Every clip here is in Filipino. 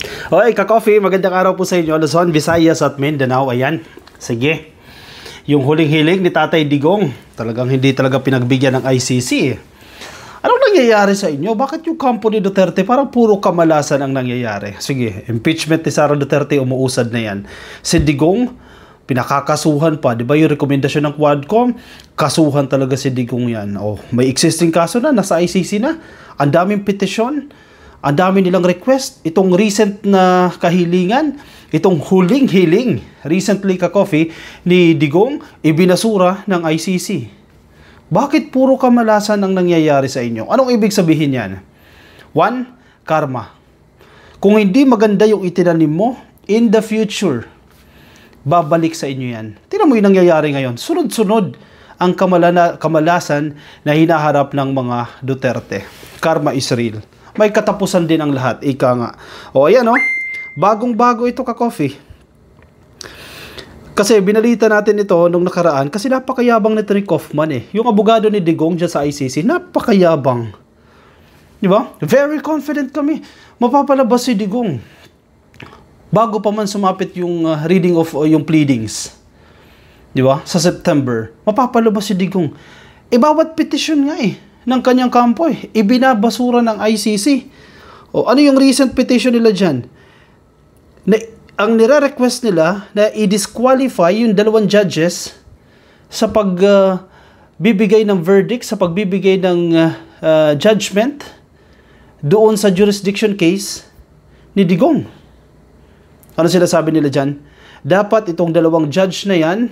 Okay, ka-coffee, magandang araw po sa inyo, Luzon, Visayas at Mindanao. Ayan, sige. Yung huling hiling ni Tatay Digong, talagang hindi talaga pinagbigyan ng ICC. Anong nangyayari sa inyo? Bakit yung kampo ni Duterte parang puro kamalasan ang nangyayari? Sige, impeachment ni Sara Duterte, umuusad na yan. Si Digong, pinakakasuhan pa. Di ba yung rekomendasyon ng Quadcom? Kasuhan talaga si Digong yan. Oh, may existing kaso na, nasa ICC na. Ang daming petisyon. Ang dami nilang request. Itong recent na kahilingan, itong huling hiling, recently ka-coffee, ni Digong, ibinasura ng ICC. Bakit puro kamalasan ang nangyayari sa inyo? Anong ibig sabihin yan? 1, karma. Kung hindi maganda yung itinanim mo, in the future, babalik sa inyo yan. Tingnan mo yung nangyayari ngayon. Sunod-sunod ang kamalasan na hinaharap ng mga Duterte. Karma is real. May katapusan din ang lahat. Ika nga. O ayan o. Bagong-bago ito ka-coffee. Kasi binalita natin ito nung nakaraan kasi napakayabang nito ni Kaufman eh. Yung abogado ni Digong dyan sa ICC, napakayabang. Di ba? Very confident kami. Mapapalabas si Digong. Bago pa man sumapit yung reading of yung pleadings. Di ba? Sa September. Mapapalabas si Digong. Bawat petition nga eh. Ng kanyang kampo eh. Ibinabasura ng ICC. O ano yung recent petition nila dyan? Ang nire-request nila na i-disqualify yung 2 judges sa pagbibigay ng verdict, sa pagbibigay ng judgment doon sa jurisdiction case ni Digong. Ano sila sabi nila dyan? Dapat itong 2 judge na yan,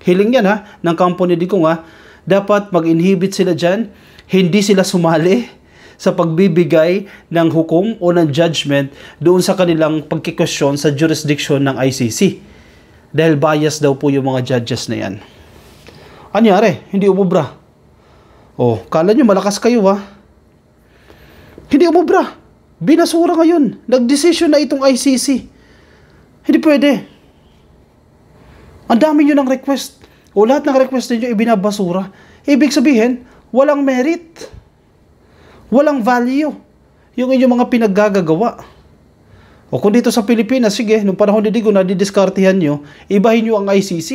hiling yan ha, ng kampo ni Digong ha, dapat mag-inhibit sila dyan, hindi sila sumali sa pagbibigay ng hukom o ng judgment doon sa kanilang pagkikwestiyon sa jurisdiction ng ICC. Dahil bias daw po yung mga judges na yan. Anyari? Hindi umubra. Oh, kala nyo malakas kayo ha? Hindi umubra. Binasura ngayon. Nagdesisyon na itong ICC. Hindi pwede. Ang dami nyo ng request. O lahat ng request ninyo ibinabasura. Ibig sabihin, walang merit. Walang value. Yung inyong mga pinaggagawa. O kung dito sa Pilipinas, sige, nung panahon ni Digong na didiskartehan nyo, ibahin nyo ang ICC.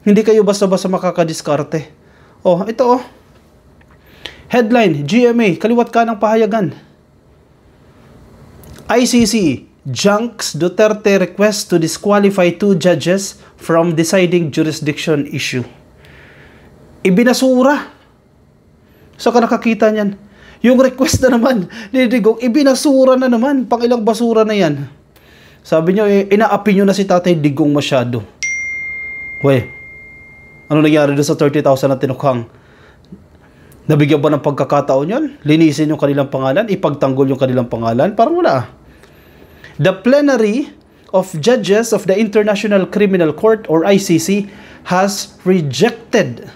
Hindi kayo basta-basta makakadiskarte. O, ito o. Headline, GMA, kaliwat ka ng pahayagan. ICC junks Duterte request to disqualify 2 judges from deciding jurisdiction issue. Ibinasura. So ka nakakita niyan. Yung request na naman ni Digong, ibinasura na naman. Pangilang basura na yan. Sabi nyo, inaapi nyo na si Tatay Digong masyado. We, ano nangyari doon sa 30,000 na tinukhang? Nabigyan ba ng pagkakataon yun? Linisin yung kanilang pangalan? Ipagtanggol yung kanilang pangalan? Parang wala. The plenary of judges of the International Criminal Court or ICC has rejected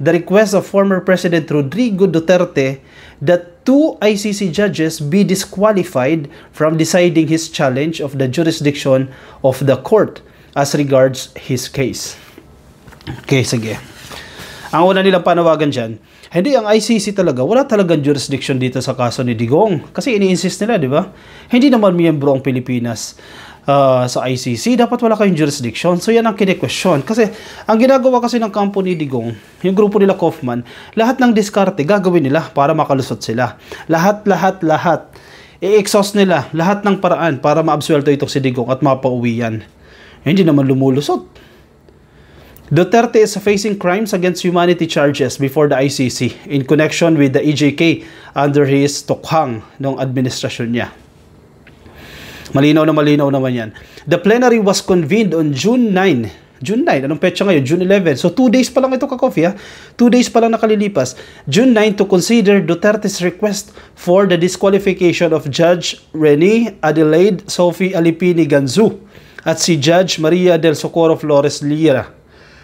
the request of former President Rodrigo Duterte that 2 ICC judges be disqualified from deciding his challenge of the jurisdiction of the court as regards his case. Okay, sige. Ang una nilang panawagan dyan, hindi ang ICC talaga, wala talagang jurisdiction dito sa kaso ni Digong. Kasi ini-insist nila, di ba? Hindi naman miyembro ang Pilipinas sa ICC, dapat wala kayong jurisdiction. So yan ang kine-question. Kasi ang ginagawa kasi ng kampo ni Digong, yung grupo nila Kaufman, lahat ng diskarte gagawin nila para makalusot sila. Lahat. I-exhaust nila lahat ng paraan para maabsuelto itong si Digong at mapauwi yan. Hindi naman lumulusot. Duterte is facing crimes against humanity charges before the ICC in connection with the EJK under his tukhang ng administrasyon niya. Malinaw naman yan. The plenary was convened on June 9. June 9, anong petsa ngayon? June 11. So 2 days pa lang ito ka-coffee ha? 2 days pa lang nakalilipas. June 9 to consider Duterte's request for the disqualification of Judge Rene Adelaide Sophie Alipini Ganzu at si Judge Maria del Socorro Flores Lira.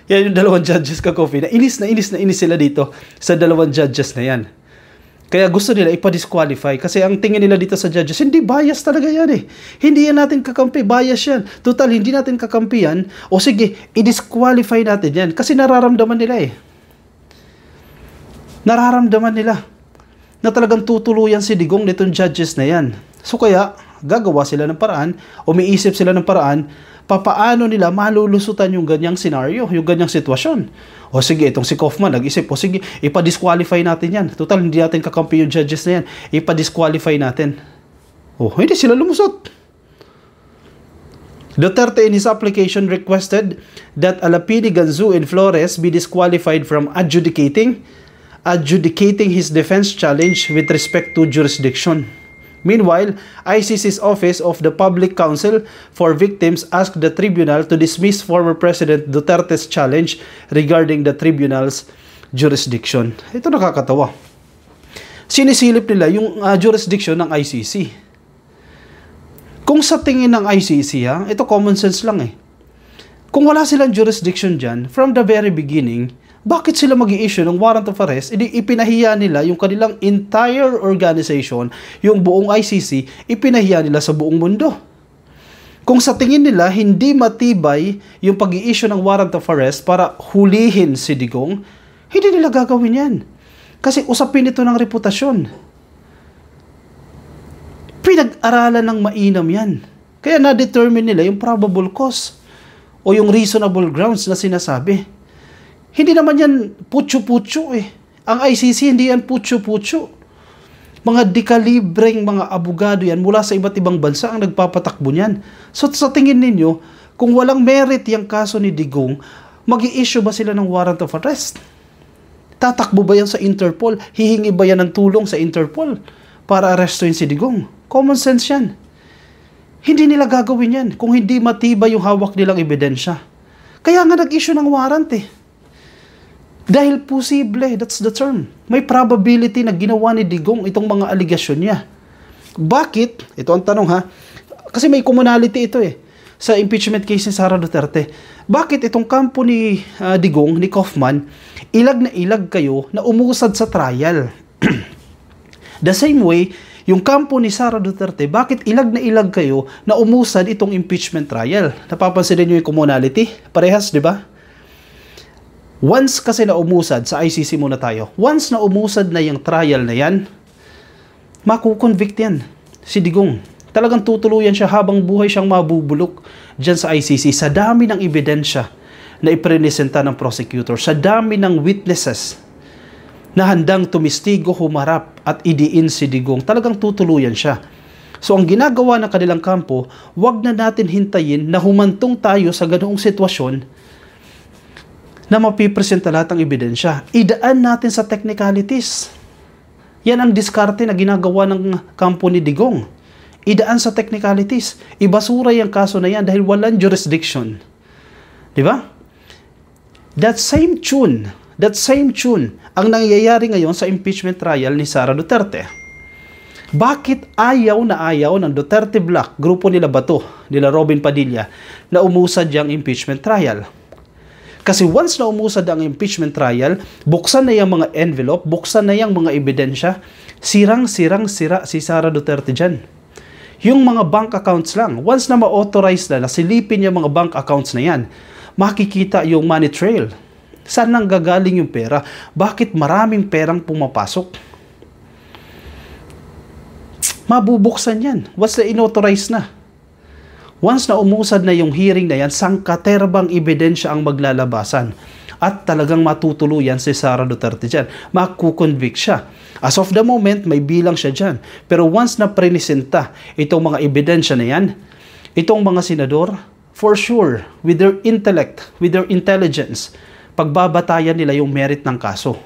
Yan yung 2 judges ka-coffee. Inis sila dito sa 2 judges na yan. Kaya gusto nila ipa-disqualify kasi ang tingin nila dito sa judges, hindi bias talaga yan eh. Hindi yan natin kakampi, bias yan. Total, hindi natin kakampi yan. O sige, i-disqualify natin yan kasi nararamdaman nila eh. Nararamdaman nila na talagang tutuluyan si Digong nitong judges na yan. So kaya, gagawa sila ng paraan, umiisip sila ng paraan, papaano nila malulusutan yung ganyang senaryo, yung ganyang sitwasyon. O sige, itong si Kaufman nag-isip, o sige, ipa-disqualify natin yan. Total, hindi natin kakampi yung judges na yan. Ipa-disqualify natin. O, hindi sila lumusot. Duterte in his application requested that Alapini, Ganzu, and Flores be disqualified from adjudicating his defense challenge with respect to jurisdiction. Meanwhile, ICC's Office of the Public Counsel for Victims asked the tribunal to dismiss former President Duterte's challenge regarding the tribunal's jurisdiction. Ito nakakatawa. Sinisilip nila yung jurisdiction ng ICC. Kung sa tingin ng ICC, ito common sense lang eh. Kung wala silang jurisdiction dyan, from the very beginning, bakit sila mag-i-issue ng warrant of arrest? Ipinahiya nila yung kanilang entire organization, yung buong ICC, ipinahiya nila sa buong mundo. Kung sa tingin nila, hindi matibay yung pag-i-issue ng warrant of arrest para hulihin si Digong, hindi nila gagawin yan. Kasi usapin ito ng reputasyon. Pinag-aralan ng mainam yan. Kaya na-determine nila yung probable cause o yung reasonable grounds na sinasabi. Hindi naman yan putyo-putyo eh. Ang ICC hindi yan putyo-putyo. Mga dekalibreng mga abogado yan mula sa iba't ibang bansa ang nagpapatakbo niyan. So sa tingin ninyo, kung walang merit yung kaso ni Digong, mag-i-issue ba sila ng warrant of arrest? Tatakbo ba yan sa Interpol? Hihingi ba yan ng tulong sa Interpol para arestuin si Digong? Common sense yan. Hindi nila gagawin yan kung hindi matibay yung hawak nilang ebidensya. Kaya nga nag-issue ng warrant eh. Dahil posible, that's the term. May probability na ginawa ni Digong itong mga aligasyon niya. Bakit? Ito ang tanong ha. Kasi may commonality ito eh. Sa impeachment case ni Sara Duterte. Bakit itong kampo ni Digong, ni Kaufman, ilag na ilag kayo na umusad sa trial? The same way, yung kampo ni Sara Duterte, bakit ilag na ilag kayo na umusad itong impeachment trial? Napapansin niyo yung commonality? Parehas, di ba? Once kasi na umusad, sa ICC muna tayo, once na umusad na yung trial na yan, makukonvict yan, si Digong. Talagang tutuluyan siya habang buhay siyang mabubulok dyan sa ICC sa dami ng ebidensya na iprenesenta ng prosecutor, sa dami ng witnesses na handang tumistigo, humarap at idiin si Digong. Talagang tutuluyan siya. So ang ginagawa ng kanilang kampo, wag na natin hintayin na humantong tayo sa ganoong sitwasyon na mapipresenta lahat ng ebidensya. Idaan natin sa technicalities. Yan ang diskarte na ginagawa ng kampo ni Digong. Idaan sa technicalities. Ibasura yung kaso na yan dahil walang jurisdiction. Di ba? That same tune ang nangyayari ngayon sa impeachment trial ni Sara Duterte. Bakit ayaw ng Duterte Black, grupo nila Bato, nila Robin Padilla, na umusad yung impeachment trial? Kasi once na umusad ang impeachment trial, buksan na yung mga envelope, buksan na yung mga ebidensya, sirang-sira si Sara Duterte dyan. Yung mga bank accounts lang, once na ma-authorize na, silipin yung mga bank accounts na yan, makikita yung money trail. Saan nang gagaling yung pera? Bakit maraming perang pumapasok? Mabubuksan yan. Once na inauthorize na. Once na umusad na yung hearing na yan, sangkaterbang ebidensya ang maglalabasan. At talagang matutuluyan si Sara Duterte dyan. Makukonvict siya. As of the moment, may bilang siya dyan. Pero once na prenisenta itong mga ebidensya na yan, itong mga senador, for sure, with their intellect, with their intelligence, pagbabatayan nila yung merit ng kaso.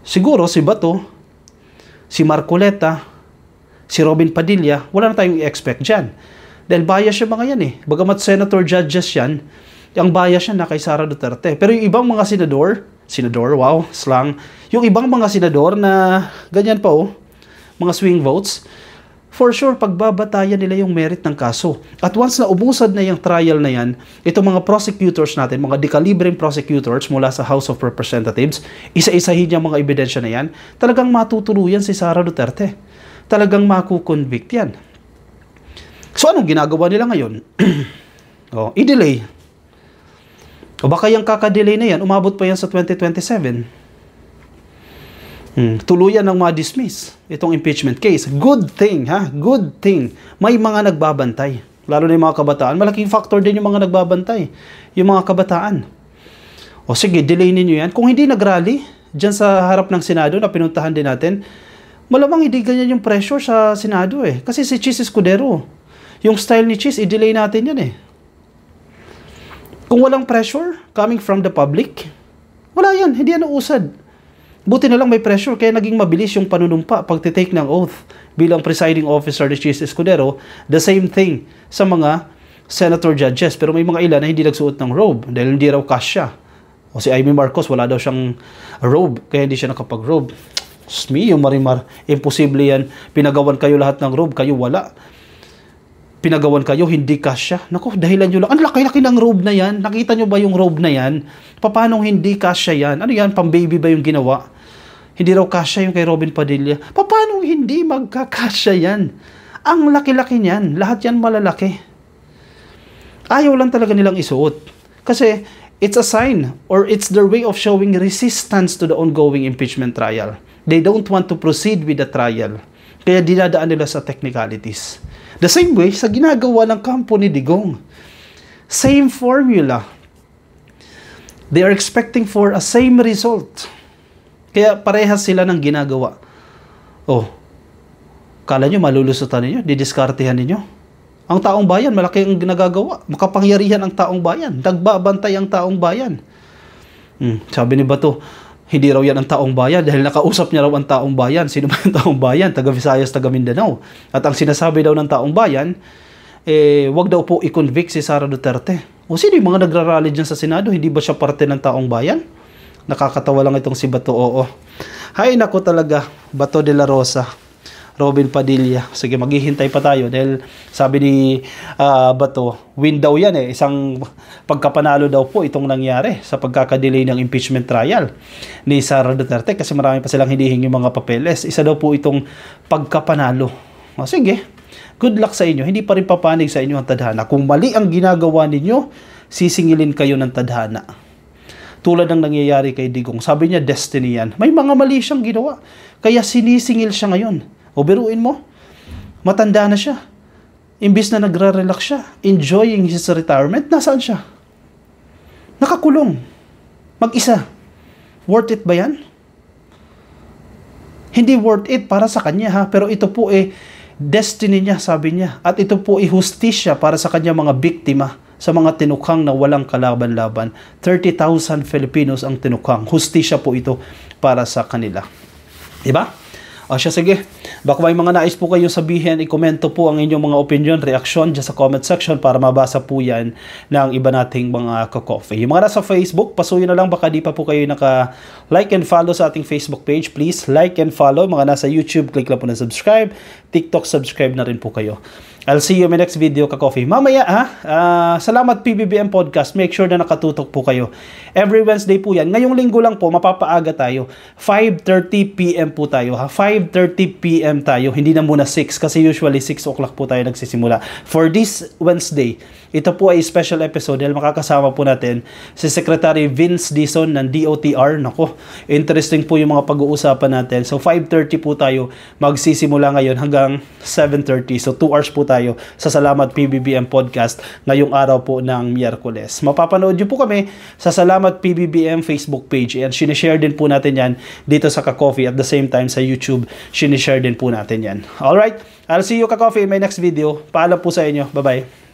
Siguro si Bato, si Marcoleta, si Robin Padilla, wala na tayong i-expect dyan. Dahil bias yung mga yan eh. Bagamat senator judges yan, ang bias yan na kay Sara Duterte. Pero yung ibang mga senador, wow, slang, yung ibang mga senador na ganyan pa mga swing votes, for sure, pagbabatayan nila yung merit ng kaso. At once na umusad na yung trial na yan, itong mga prosecutors natin, mga dekalibreng prosecutors mula sa House of Representatives, isa-isahin yung mga ebidensya na yan, talagang matutuluyan si Sara Duterte. Talagang makukonvict yan. So, anong ginagawa nila ngayon? I-delay. O baka yung kaka-delay na yan, umabot pa yan sa 2027. Tuluyan ng ma-dismiss itong impeachment case. Good thing, ha? Good thing. May mga nagbabantay. Lalo na yung mga kabataan. Malaking factor din yung mga nagbabantay. Yung mga kabataan. O sige, delay ninyo yan. Kung hindi nag-rally dyan sa harap ng Senado na pinuntahan din natin, malamang hindi ganyan yung pressure sa Senado eh. Kasi si Chis Escudero, yung style ni Chis, i-delay natin yan eh. Kung walang pressure coming from the public, wala yan. Hindi yan uusad. Buti na lang may pressure kaya naging mabilis yung panunumpa pagtitake ng oath bilang presiding officer ni Chis Escudero. The same thing sa mga senator judges. Pero may mga ilan na hindi nagsuot ng robe dahil hindi raw kasya. O si Amy Marcos, wala daw siyang robe kaya hindi siya nakapag-robe. Yung Marimar, imposible yan. Pinagawan kayo lahat ng robe, kayo wala. Pinagawan kayo, hindi kasya. Naku, dahilan nyo lang. Ang laki-laki ng robe na yan. Nakita nyo ba yung robe na yan? Paano hindi kasya yan? Ano yan? Pang-baby ba yung ginawa? Hindi raw kasya yung kay Robin Padilla. Paano hindi magkakasya yan? Ang laki-laki niyan. Lahat yan malalaki. Ayaw lang talaga nilang isuot. Kasi it's a sign or it's their way of showing resistance to the ongoing impeachment trial. They don't want to proceed with the trial. Kaya dinadaan nila sa technicalities. The same way sa ginagawa ng kampo ni Digong. Same formula. They are expecting for a same result. Kaya parehas sila ng ginagawa. Oh, kala nyo malulusutan ninyo, didiskartehan ninyo. Ang taong bayan, malaki ang ginagawa. Makapangyarihan ang taong bayan. Nagbabantay ang taong bayan. Sabi ni Bato, hindi raw yan ang taong bayan dahil nakausap niya raw ang taong bayan. Sino ba yung taong bayan? Taga Visayas, taga Mindanao. At ang sinasabi daw ng taong bayan, wag daw po i-convict si Sara Duterte. O sino yung mga nagrarally dyan sa Senado? Hindi ba siya parte ng taong bayan? Nakakatawa lang itong si Bato, oo. Hay, nako talaga, Bato de la Rosa, Robin Padilla. Sige, maghihintay pa tayo dahil sabi ni Bato, win daw yan eh. Isang pagkapanalo daw po itong nangyari sa pagkakadelay ng impeachment trial ni Sara Duterte kasi marami pa silang hinihingi mga papeles. Isa daw po itong pagkapanalo. O, sige, good luck sa inyo. Hindi pa rin papanig sa inyo ang tadhana. Kung mali ang ginagawa ninyo, sisingilin kayo ng tadhana. Tulad ng nangyayari kay Digong. Sabi niya, destiny yan. May mga mali siyang ginawa. Kaya sinisingil siya ngayon. O biruin mo, matanda na siya. Imbis na nagra-relax siya, enjoying his retirement, nasaan siya? Nakakulong. Mag-isa. Worth it ba yan? Hindi worth it para sa kanya ha. Pero ito po destiny niya, sabi niya. At ito po hustisya para sa kanya mga biktima. Sa mga tinukhang na walang kalaban-laban. 30,000 Filipinos ang tinukhang. Hustisya po ito para sa kanila. Diba? O siya, sige. Baka may mga nais po kayong sabihin, i-komento po ang inyong mga opinion, reaksyon dyan sa comment section para mabasa po yan ng iba nating mga ka-coffee. Yung mga nasa Facebook, pasuyo na lang, baka di pa po kayo naka-like and follow sa ating Facebook page. Please like and follow. Mga nasa YouTube, click lang po na subscribe. TikTok, subscribe na rin po kayo. I'll see you in my next video, ka-coffee. Mamaya salamat PBBM Podcast. Make sure na nakatutok po kayo. Every Wednesday po yan. Ngayong linggo lang po, mapapaaga tayo. 5:30 PM po tayo. 5:30 PM tayo. Hindi na muna 6 kasi usually 6 o'clock po tayo nagsisimula. For this Wednesday, ito po ay special episode dahil makakasama po natin si Secretary Vince Dizon ng DOTR. Nako, interesting po yung mga pag-uusapan natin. So 5:30 po tayo magsisimula ngayon hanggang 7:30. So 2 hours po tayo sa Salamat PBBM Podcast ngayong araw po ng Miyerkules. Mapapanood nyo po kami sa Salamat PBBM Facebook page and sinishare din po natin yan dito sa ka-coffee at the same time sa YouTube. Sinishare din po natin yan. Alright, I'll see you ka-coffee in my next video. Paalam po sa inyo. Bye-bye.